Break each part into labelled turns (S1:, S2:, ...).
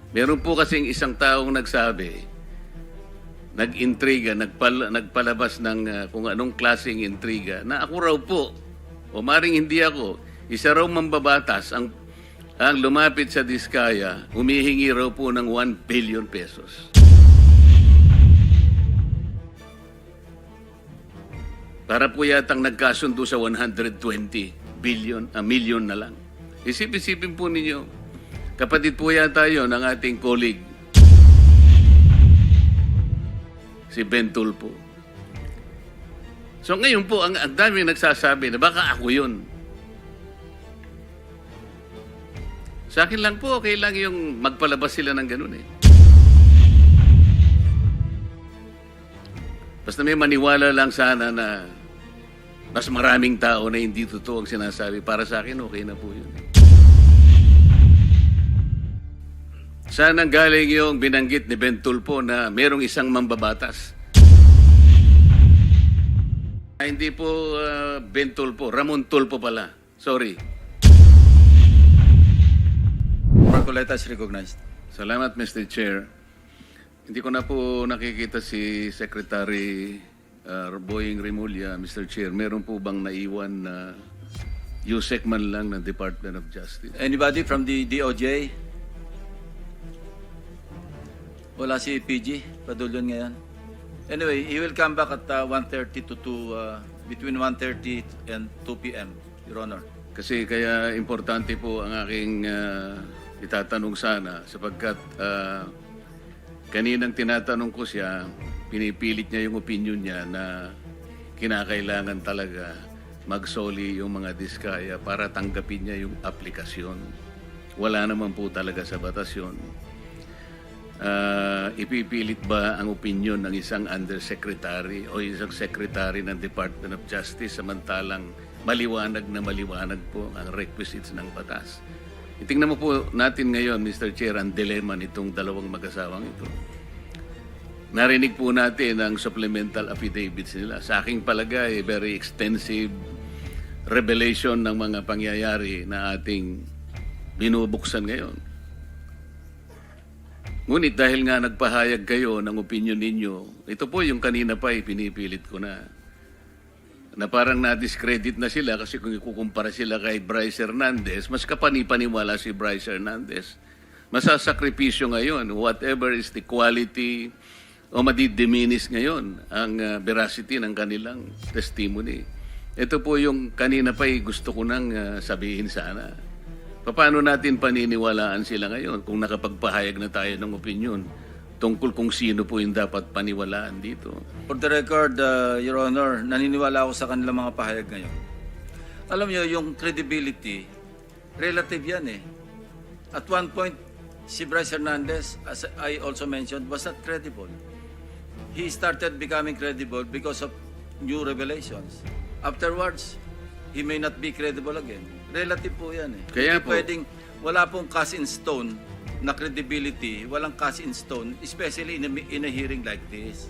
S1: Meron po kasing isang taong nagsabi, nag-intriga, nagpalabas ng kung anong klaseng intriga, na ako raw po, o maring hindi ako, isa raw mambabatas ang lumapit sa Diskaya, humihingi raw po ng 1 billion pesos. Para po yatang nagkasundo sa 120 million na lang. Isip-isipin po ninyo, kapatid po yata yun ng ating colleague, si Ben Tulfo. So ngayon po, ang dami nagsasabi na baka ako yun. Sa akin lang po, okay lang yung magpalabas sila ng ganun eh. Basta may maniwala lang sana na mas maraming tao na hindi totoo ang sinasabi. Para sa akin, okay na po yun. Saan ang galing yung binanggit ni Ben Tulfo na merong isang mambabatas? Hindi po Ben Tulfo, Ramon Tulfo pala. Sorry.
S2: Marcoleta is recognized.
S1: Salamat, Mr. Chair. Hindi ko na po nakikita si Secretary Boying Remulla, Mr. Chair. Meron po bang naiwan na USEC man lang ng Department of Justice?
S2: Anybody from the DOJ? Wala si PG, Padulyon ngayon. Anyway, he will come back at 1:30 to 2, between 1:30 and 2 p.m., Your Honor.
S1: Kasi kaya importante po ang aking itatanong sana sapagkat kaninang tinatanong ko siya, pinipilit niya yung opinion niya na kinakailangan talaga magsoli yung mga Diskaya para tanggapin niya yung aplikasyon. Wala naman po talaga sa batas yun. Ipipilit ba ang opinion ng isang undersecretary o isang secretary ng Department of Justice samantalang maliwanag po ang requisites ng batas? Itingnan mo po natin ngayon, Mr. Chair, ang dilemma nitong dalawang mag-asawang ito. Narinig po natin ang supplemental affidavits nila. Sa aking palagay, very extensive revelation ng mga pangyayari na ating binubuksan ngayon. Ngunit dahil nga nagpahayag kayo ng opinion ninyo, ito po yung kanina pa pinipilit ko na parang na-discredit na sila kasi kung ikukumpara sila kay Bryce Hernandez, mas kapani-paniwala si Bryce Hernandez. Masasakripisyo ngayon, whatever is the quality o madidiminis ngayon ang veracity ng kanilang testimony. Ito po yung kanina pa gusto ko nang sabihin sana. Paano natin paniniwalaan sila ngayon kung nakapagpahayag na tayo ng opinion tungkol kung sino po yung dapat paniwalaan dito?
S2: For the record, Your Honor, naniniwala ako sa kanilang mga pahayag ngayon. Alam niyo, yung credibility, relative yan eh. At one point, si Bryce Hernandez, as I also mentioned, was not credible. He started becoming credible because of new revelations. Afterwards, he may not be credible again. Relative po yan eh.
S1: Kaya
S2: Hindi
S1: po,
S2: pwedeng, wala pong cast in stone na credibility, walang cast in stone, especially in a hearing like this.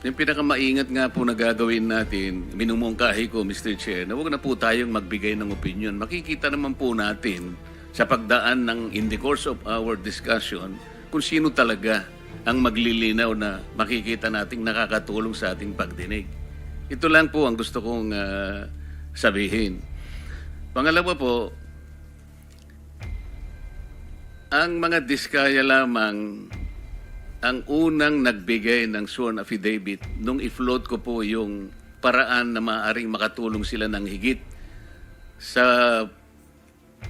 S1: yung pinakamaingat nga po na gagawin natin, minumungkahi ko, Mr. Chair, na huwag na po tayong magbigay ng opinion. Makikita naman po natin sa pagdaan ng in the course of our discussion kung sino talaga ang maglilinaw na makikita nating nakakatulong sa ating pagdinig. Ito lang po ang gusto kong sabihin. Pangalawa po, ang mga Diskaya lamang ang unang nagbigay ng sworn affidavit nung i-float ko po yung paraan na maaaring makatulong sila ng higit sa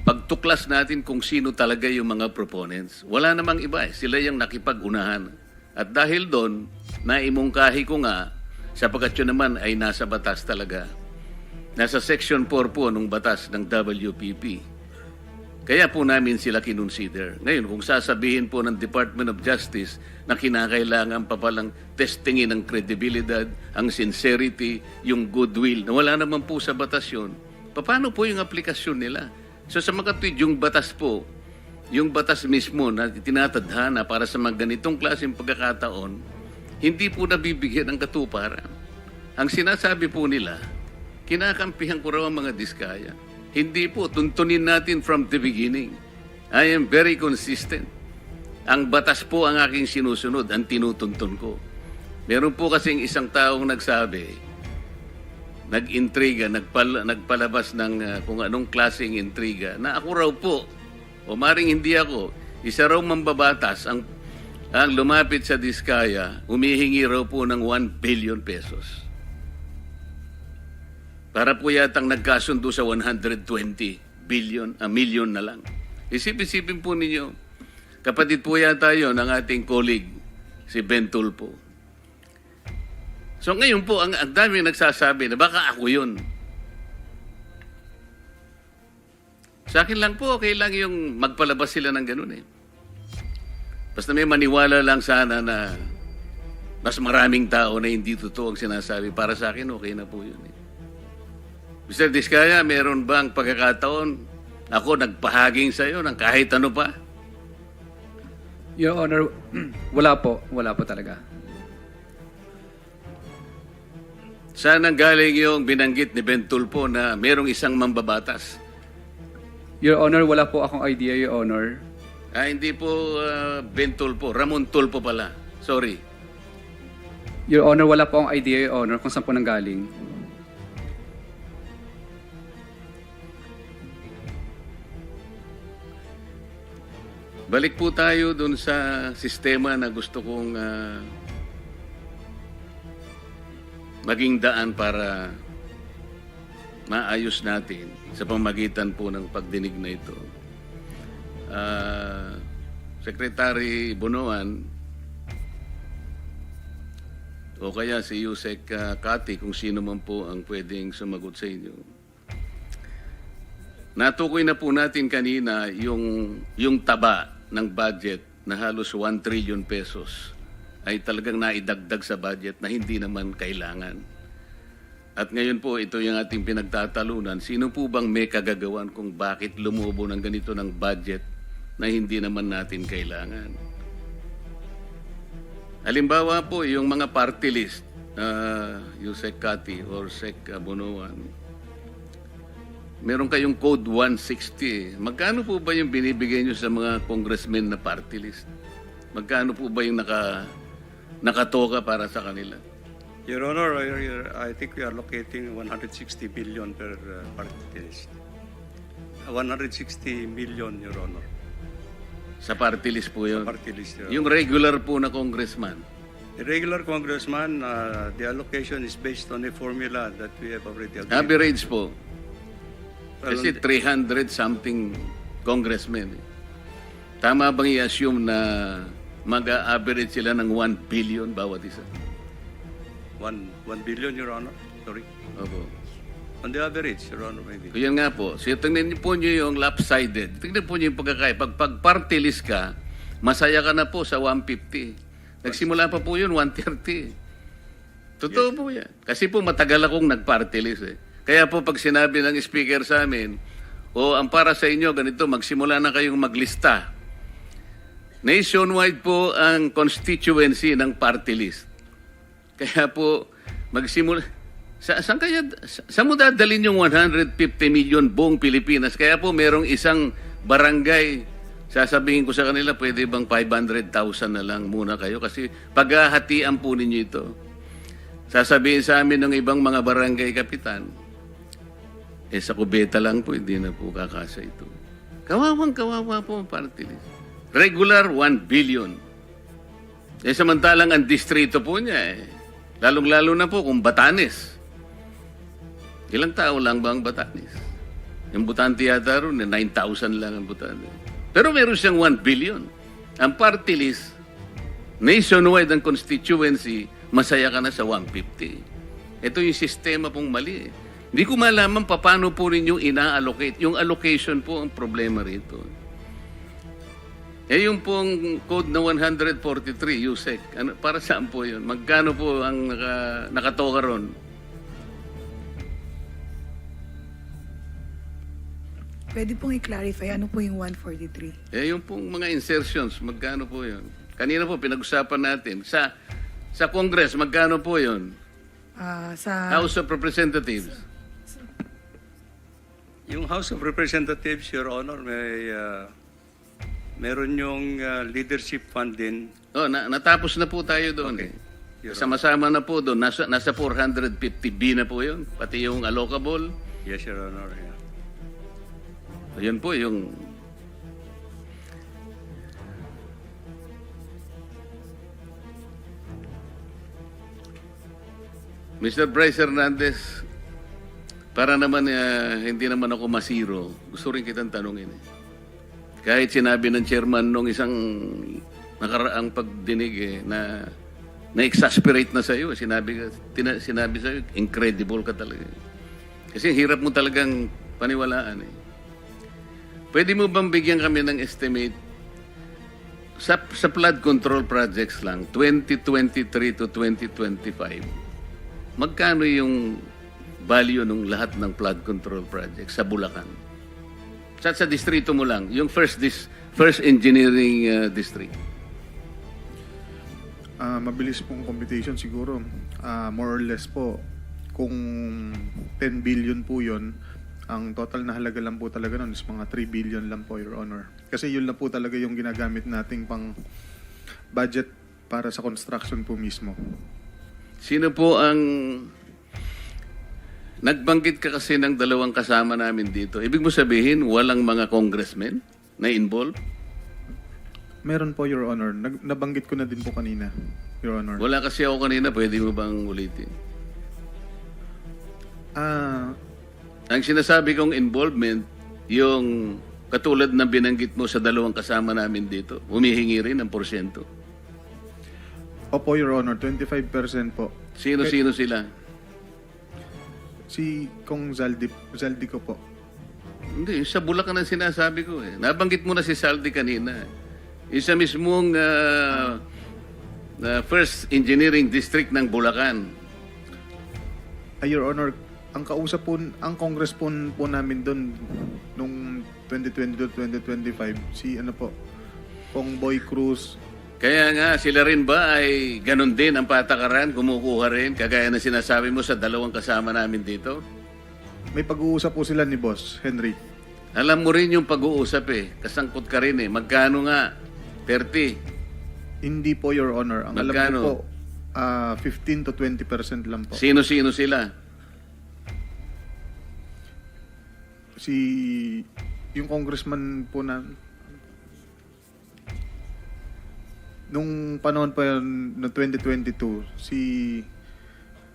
S1: pagtuklas natin kung sino talaga yung mga proponents. Wala namang iba eh. Sila yung nakipag-unahan. At dahil doon, naimungkahi ko nga, sapagkat yun naman ay nasa batas talaga. Nasa Section 4 po ng batas ng WPP. Kaya po namin sila kinonsider. Ngayon, kung sasabihin po ng Department of Justice na kinakailangan pa palang testingin ang kredibilidad, ang sincerity, yung goodwill, na wala naman po sa batas yun, paano po yung aplikasyon nila? So sa mga tweet, yung batas po, yung batas mismo na tinatadhana para sa mga ganitong klaseng pagkakataon, hindi po nabibigyan ng katuparan. Ang sinasabi po nila, kinakampihan ko raw ang mga Diskaya. Hindi po, tuntunin natin from the beginning. I am very consistent. Ang batas po ang aking sinusunod, ang tinutuntun ko. Meron po kasing isang taong nagsabi, nag-intriga, nagpalabas ng kung anong klaseng intriga, na ako raw po, o maring hindi ako, isa raw mambabatas ang lumapit sa Diskaya, humihingi raw po ng 1 billion pesos. Para po yatang nagkasundo sa 120 million na lang. Isip-isipin po ninyo, kapatid po yata yun ng ating colleague, si Ben Tulfo. So ngayon po, ang dami nagsasabi na baka ako yun. Sa akin lang po, okay lang yung magpalabas sila ng ganun eh. Basta may maniwala lang sana na mas maraming tao na hindi totoo ang sinasabi. Para sa akin, okay na po yun eh. Mr. Diskaya, meron bang pagkakataon ako nagpahaging sa iyo ng kahit ano pa?
S3: Your Honor, wala po. Wala po talaga.
S1: Saan ang galing yung binanggit ni Ben Tulfo na merong isang mambabatas?
S3: Your Honor, wala po akong idea, Your Honor.
S1: Hindi po Ben Tulfo, Ramon Tulfo pala. Sorry.
S3: Your Honor, wala po akong idea, Your Honor, kung saan po nanggaling.
S1: Balik po tayo dun sa sistema na gusto kong maging daan para maayos natin sa pamagitan po ng pagdinig na ito. Secretary Bunuan o kaya si Yusek Kati, kung sino man po ang pwedeng sumagot sa inyo. Natukoy na po natin kanina yung taba ng budget na halos 1 trillion pesos ay talagang naidagdag sa budget na hindi naman kailangan. At ngayon po, ito yung ating pinagtatalunan. Sino po bang may kagagawan kung bakit lumubo ng ganito ng budget na hindi naman natin kailangan? Halimbawa po, yung mga party list, Yusek Kati or Sec Bunuan, meron kayong Code 160. Magkano po ba yung binibigay nyo sa mga congressmen na party list? Magkano po ba yung nakatoka para sa kanila?
S4: Your Honor, I think we are locating 160 billion per party list. 160 million, Your Honor.
S1: Sa party list po yun?
S4: Sa party list, Your Honor.
S1: Yung regular po na congressman?
S4: The regular congressman, the allocation is based on a formula that we have already agreed.
S1: Average po.
S4: Well,
S1: Kasi 300 something congressmen. Tama bang i-assume na mag-average sila ng 1 billion bawat isa?
S4: 1 billion, Your Honor. Sorry.
S1: Opo.
S4: On the average, Your Honor, maybe.
S1: So yan nga po. So tingnan niyo po niyo yung lopsided. Tingnan po niyo yung pagkakaya. Pag party list ka, masaya ka na po sa 150. Nagsimula pa po yun, 130. Totoo po yan. Kasi po matagal akong nag-party list eh. Kaya po pag sinabi ng speaker sa amin, ang para sa inyo, ganito, magsimula na kayong maglista. Nationwide po ang constituency ng party list. Kaya po, magsimula. Saan mo dadalhin yung 150 million buong Pilipinas? Kaya po merong isang barangay, sasabihin ko sa kanila, pwede bang 500,000 na lang muna kayo? Kasi paghahatian po ninyo ito. Sasabihin sa amin ng ibang mga barangay kapitan, sa kubeta lang po, hindi na po kakasa ito. Kawawang-kawawa po ang party list. Regular, 1 billion. Samantalang ang distrito po niya, lalong-lalo na po kung Batanes. Ilang tao lang ba ang Batanes? Yung Butante yata ron, 9,000 lang ang Butanes. Pero meron siyang 1 billion. Ang party list, nationwide ang constituency, masaya ka na sa 150. Ito yung sistema pong mali. Hindi ko malaman paano po rin yung ina-allocate. Yung allocation po ang problema rito. Yung pong code na 143, Yusek, para saan po yun? Magkano po ang nakatoka ron?
S5: Pwede pong i-clarify, ano po yung 143?
S1: Yung pong mga insertions, magkano po yun? Kanina po, pinag-usapan natin. Sa Congress, magkano po yun?
S5: Sa
S1: House of Representatives.
S4: Yung House of Representatives, Your Honor, Meron yung leadership fund din.
S1: Oh, natapos na po tayo doon.
S4: Okay. Your
S1: Sama-sama na po doon. Nasa 450B na po yun. Pati yung allocable.
S4: Yes, Your Honor. Yeah.
S1: Ayun po yung... Mr. Bryce Hernandez, para naman hindi naman ako masiro, gusto rin kitang tanungin. Kahit sinabi ng chairman nung isang nakaraang pagdinig na na-exasperate na sa'yo, sinabi sa'yo, incredible ka talaga. Kasi hirap mo talagang paniwalaan. Pwede mo bang bigyan kami ng estimate sa flood control projects lang, 2023 to 2025, magkano yung value ng lahat ng flood control projects sa Bulacan? Sa distrito mo lang, yung first engineering district.
S6: Mabilis pong computation siguro. More or less po, kung 10 billion po yun, ang total na halaga lang po talaga nun is mga 3 billion lang po, Your Honor. Kasi yun lang po talaga yung ginagamit nating pang budget para sa construction po mismo.
S1: Sino po ang... Nagbanggit ka kasi ng dalawang kasama namin dito. Ibig mo sabihin, walang mga congressmen na involved?
S6: Meron po, Your Honor. Nabanggit ko na din po kanina, Your Honor.
S1: Wala kasi ako kanina. Pwede mo bang ulitin? Ang sinasabi kong involvement, yung katulad na binanggit mo sa dalawang kasama namin dito, humihingi rin ng porsyento.
S6: Opo, Your Honor. 25% po.
S1: Sino-sino sila?
S6: Si Kong Zaldi ko po.
S1: Hindi, sa Bulacan ang sinasabi ko eh. Nabanggit mo na si Saldi kanina. Isa mismong first engineering district ng Bulacan.
S6: Your Honor, ang kausap po, ang congress po namin doon nung 2020 to 2025, si ano po, Kong Boy Cruz.
S1: Kaya nga, sila rin ba ay ganun din ang patakaran, kumukuha rin, kagaya na sinasabi mo sa dalawang kasama namin dito?
S6: May pag-uusap po sila ni Boss Henry.
S1: Alam mo rin yung pag-uusap eh. Kasangkot ka rin eh. Magkano nga? 30.
S6: Hindi po, Your Honor. Ang
S1: Magkano?
S6: alam ko po, 15 to 20% lang po.
S1: Sino-sino sila?
S6: Yung congressman po na nung panahon pa yun, no 2022, si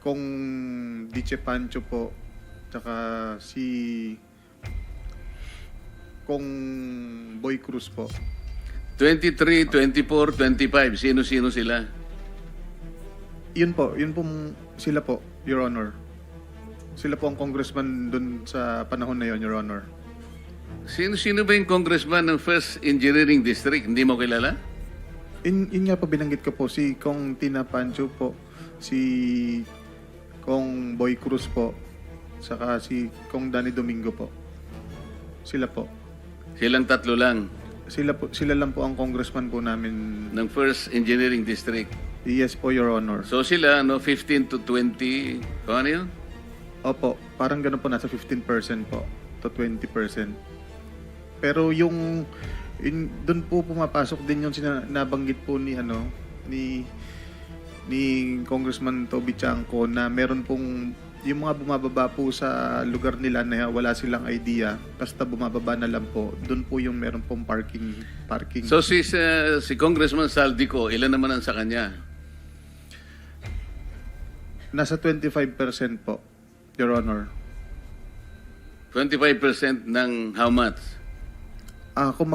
S6: Kong Diche Pancho po, tsaka si Kong Boy Cruz po.
S1: 23, 24, 25. Sino-sino sila?
S6: Yun po sila po, Your Honor. Sila po ang congressman dun sa panahon na yun, Your Honor.
S1: Sino-sino ba yung congressman ng First Engineering District? Hindi mo kilala?
S6: Yun nga po binanggit ko po, si Kong Tina Pancho po, si Kong Boy Cruz po, saka si Kong Danny Domingo po. Sila po.
S1: Silang tatlo lang
S6: Sila lang po ang congressman po namin.
S1: ng First Engineering District.
S6: Yes po, Your Honor.
S1: So sila, 15 to 20, ano yun?
S6: Opo, parang ganun po, nasa 15% po to 20%. Pero yung doon po pumapasok din yung nabanggit po ni Congressman Toby Chanco na meron pong yung mga bumababa po sa lugar nila na wala silang idea, basta bumababa na lang po, doon po yung meron pong parking.
S1: So si Congressman Saldico, ilan naman ang sa kanya?
S6: Nasa 25% po, Your Honor.
S1: 25% ng how much?
S6: Kung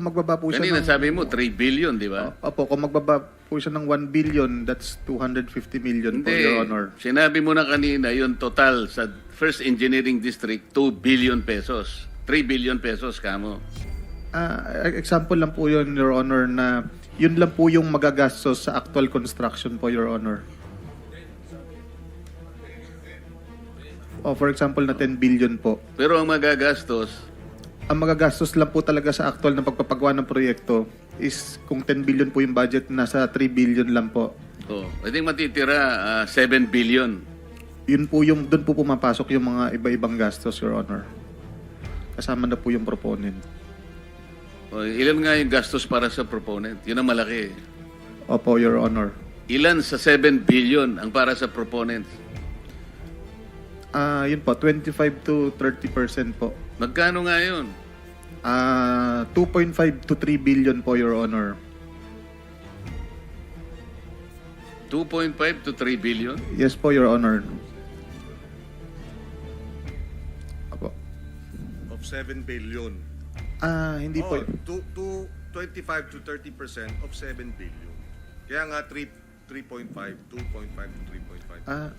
S6: magbaba po siya
S1: Kanina
S6: ng...
S1: sabi mo, 3 billion, di ba?
S6: Opo, kung magbaba po siya ng 1 billion, that's 250 million po, Your Honor.
S1: Sinabi mo na kanina, yung total sa First Engineering District, 2 billion pesos. 3 billion pesos, kamo.
S6: Example lang po yun, Your Honor, na yun lang po yung magagastos sa actual construction po, Your Honor. For example, na 10 billion po.
S1: Pero ang magagastos,
S6: Ang magagastos lang po talaga sa actual na pagpapagawa ng proyekto is kung 10 billion po yung budget, nasa 3 billion lang po.
S1: I think matitira 7 billion.
S6: Yun po yung, doon po pumapasok yung mga iba-ibang gastos, Your Honor. Kasama na po yung proponent.
S1: O, ilan nga yung gastos para sa proponent? Yun ang malaki.
S6: Opo, Your Honor.
S1: Ilan sa 7 billion ang para sa proponent?
S6: Yun po, 25 to 30% po.
S1: Magkano nga yun?
S6: 2.5 to 3 billion po, Your Honor.
S1: 2.5 to 3 billion?
S6: Yes po, Your Honor. Opo.
S7: Of 7 billion.
S6: Hindi po.
S7: To 25 to 30% of 7 billion. Kaya nga 3.5, 2.5 to 3.5.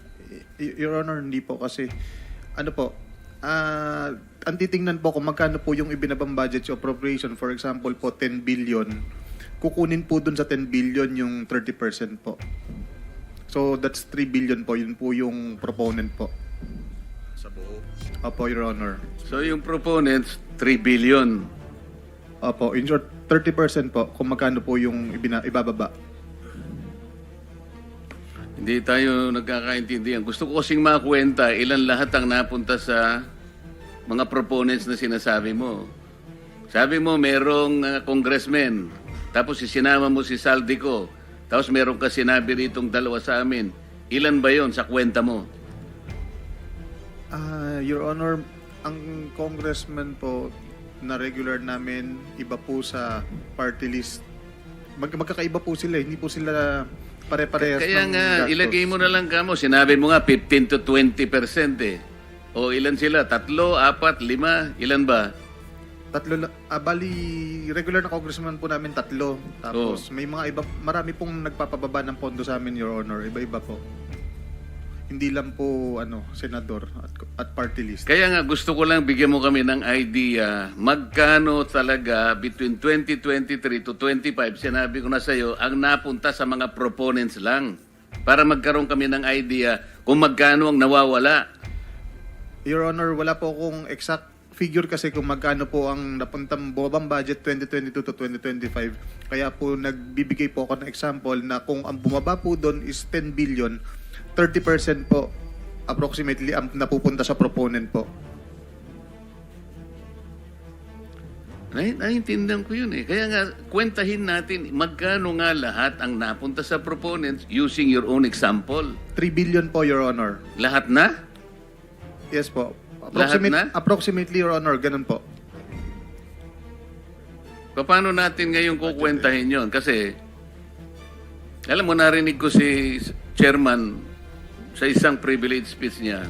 S6: Your Honor, hindi po kasi, ano po, ang titingnan po kung magkano po yung ibinabang budget sa appropriation, for example po, 10 billion, kukunin po dun sa 10 billion yung 30% po. So, that's 3 billion po, yun po yung proponent po.
S7: Sa buo.
S6: Opo, Your Honor.
S1: So yung proponents, 3 billion.
S6: Opo, in short, 30% po, kung magkano po yung ibababa.
S1: Hindi tayo nagkakaintindihan. Gusto ko kasing makwenta ilan lahat ang napunta sa mga proponents na sinasabi mo. Sabi mo, merong congressman, tapos sinama mo si Saldico, tapos meron ka sinabi ritong dalawa sa amin. Ilan ba yon sa kwenta mo?
S6: Your Honor, ang congressman po na regular namin, iba po sa party list. Magkakaiba po sila, hindi po sila pare-parehas
S1: Kaya
S6: ng
S1: nga,
S6: gastos.
S1: ilagay mo na lang kamo. Sinabi mo nga, 15 to 20% eh. O ilan sila? 3, 4, 5? Ilan ba?
S6: Tatlo, bali, regular na congressman po namin 3. Tapos may mga iba, marami pong nagpapababa ng pondo sa amin, Your Honor. Iba-iba po. Hindi lang po, senador at party list.
S1: Kaya nga, gusto ko lang bigyan mo kami ng idea magkano talaga between 2023 to 25, sinabi ko na sa'yo, ang napunta sa mga proponents lang. Para magkaroon kami ng idea kung magkano ang nawawala.
S6: Your Honor, wala po akong exact figure kasi kung magkano po ang napuntang bumabang budget 2022 to 2025. Kaya po nagbibigay po ako ng example na kung ang bumaba po doon is 10 billion, 30% po approximately ang napupunta sa proponent po.
S1: Naiintindihan ko yun eh. Kaya nga, kwentahin natin magkano nga lahat ang napunta sa proponents using your own example.
S6: 3 billion po, Your Honor.
S1: Lahat na?
S6: Yes po.
S1: Lahat na?
S6: Approximately, Your Honor, ganun po.
S1: Paano natin ngayon kukwentahin yon? Kasi, alam mo, narinig ko si Chairman sa isang privilege speech niya,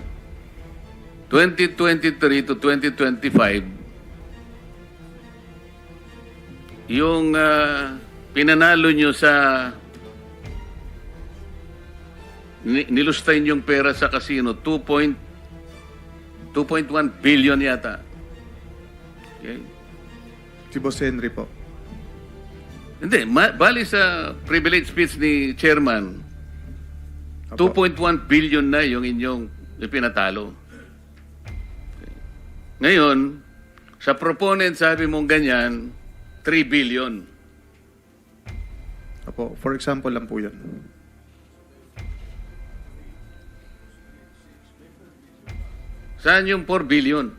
S1: 2023 to 2025, yung pinanalo nyo sa nilustay yung pera sa casino, 2.1 billion yata. Okay?
S6: Si Boss Henry po.
S1: Hindi, bali sa privilege speech ni Chairman,
S6: Apo.
S1: 2.1 billion na yung inyong ipinatalo. Okay. Ngayon, sa proponent, sabi mong ganyan, 3 billion.
S6: Apo, for example lang po yun.
S1: Saan yung 4 billion?